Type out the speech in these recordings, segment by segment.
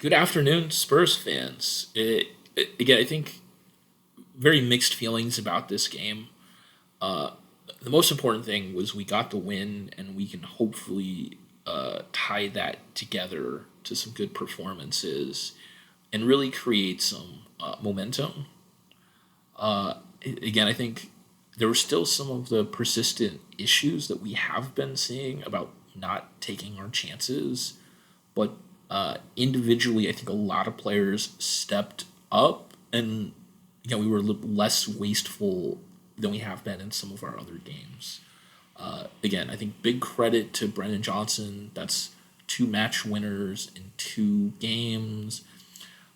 Good afternoon, Spurs fans. Again, I think very mixed feelings about this game. Uh, the most important thing was we got the win, and we can hopefully tie that together to some good performances and really create some momentum. Again, I think there were still some of the persistent issues that we have been seeing about not taking our chances, but individually, I think a lot of players stepped up, and we were less wasteful than we have been in some of our other games. Again, I think big credit to Brennan Johnson. That's two match winners in two games.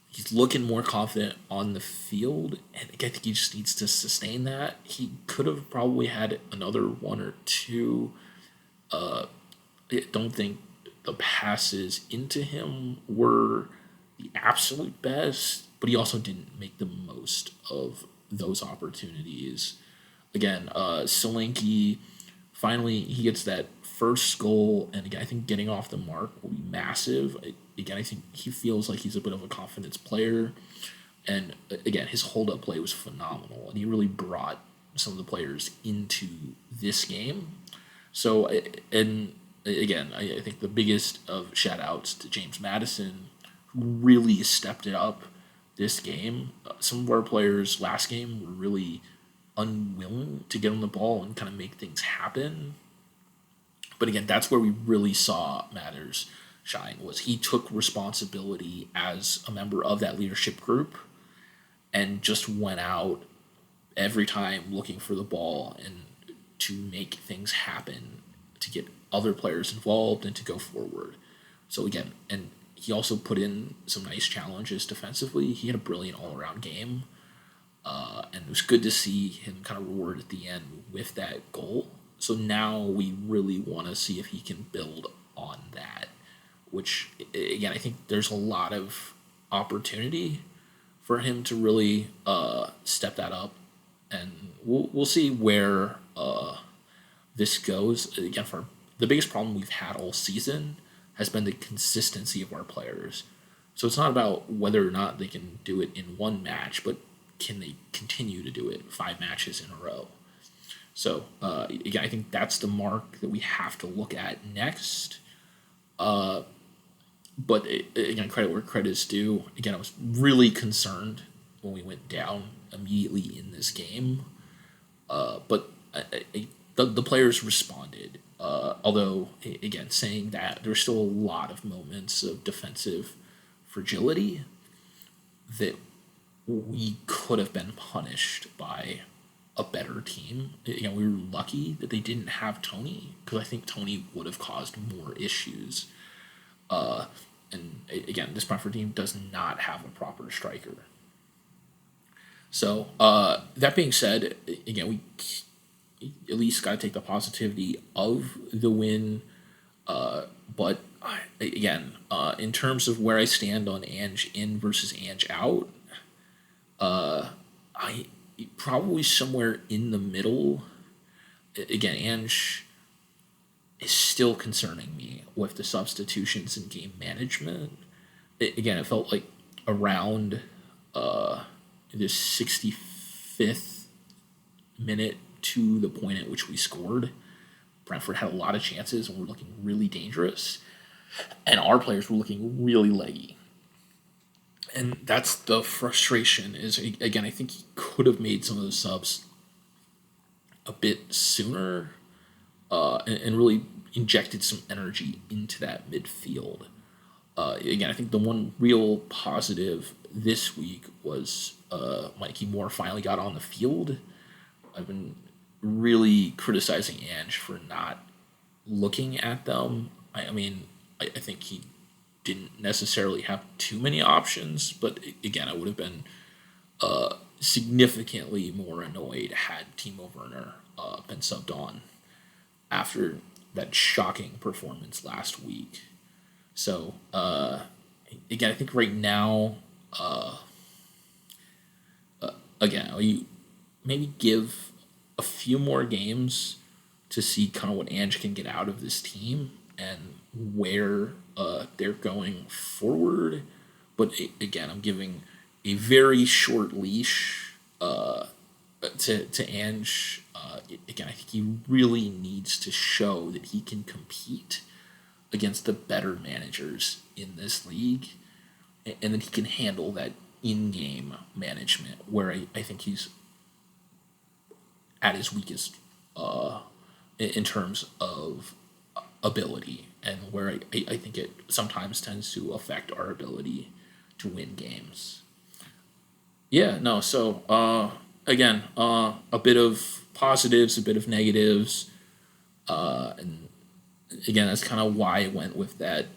He's looking more confident on the field, and I think he just needs to sustain that. He could have probably had another one or two. I don't think the passes into him were the absolute best, but he also didn't make the most of those opportunities. Again, Solanke, finally he gets that first goal, and again, I think getting off the mark will be massive. Again, I think he feels like he's a bit of a confidence player, and again, his hold-up play was phenomenal, and he really brought some of the players into this game. So, and again, I think the biggest of shout outs to James Madison, who really stepped it up this game. Some of our players last game were really unwilling to get on the ball and kind of make things happen. But again, that's where we really saw Matters shine, was he took responsibility as a member of that leadership group and just went out every time looking for the ball and to make things happen, to get other players involved and to go forward. So again, and he also put in some nice challenges defensively. He had a brilliant all-around game, and it was good to see him kind of rewarded at the end with that goal. So now we really want to see if he can build on that, which again, I think there's a lot of opportunity for him to really step that up, and we'll see where this goes. Again, for the biggest problem we've had all season has been the consistency of our players. So it's not about whether or not they can do it in one match, but can they continue to do it 5 matches in a row? So again, I think that's the mark that we have to look at next. But again, credit where credit is due. Again, I was really concerned when we went down immediately in this game. But the players responded. Although, again, saying that, there's still a lot of moments of defensive fragility that we could have been punished by a better team. We were lucky that they didn't have Tony, because I think Tony would have caused more issues. And again, this Brentford team does not have a proper striker. So that being said, again, we at least got to take the positivity of the win. But again, in terms of where I stand on Ange in versus Ange out, I probably somewhere in the middle. Again, Ange is still concerning me with the substitutions and game management. Again, it felt like around the 65th minute to the point at which we scored, Brentford had a lot of chances and were looking really dangerous, and our players were looking really leggy. And that's the frustration. Is again, I think he could have made some of those subs a bit sooner, and really injected some energy into that midfield. Again, I think the one real positive this week was Mikey Moore finally got on the field. I've been really criticizing Ange for not looking at them. I mean, I think he didn't necessarily have too many options, but again, I would have been significantly more annoyed had Timo Werner been subbed on after that shocking performance last week. So, again, I think right now, again, you maybe give a few more games to see kind of what Ange can get out of this team and where they're going forward. But again, I'm giving a very short leash to Ange. Again, I think he really needs to show that he can compete against the better managers in this league, and that he can handle that in-game management where I think he's at his weakest in terms of ability, and where I think it sometimes tends to affect our ability to win games. Yeah, no, so again, a bit of positives, a bit of negatives, and again, that's kind of why I went with that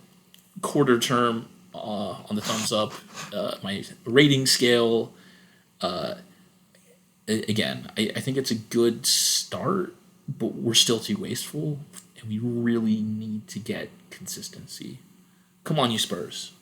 quarter term on the thumbs up. My rating scale, again, I think it's a good start, but we're still too wasteful, and we really need to get consistency. Come on, you Spurs.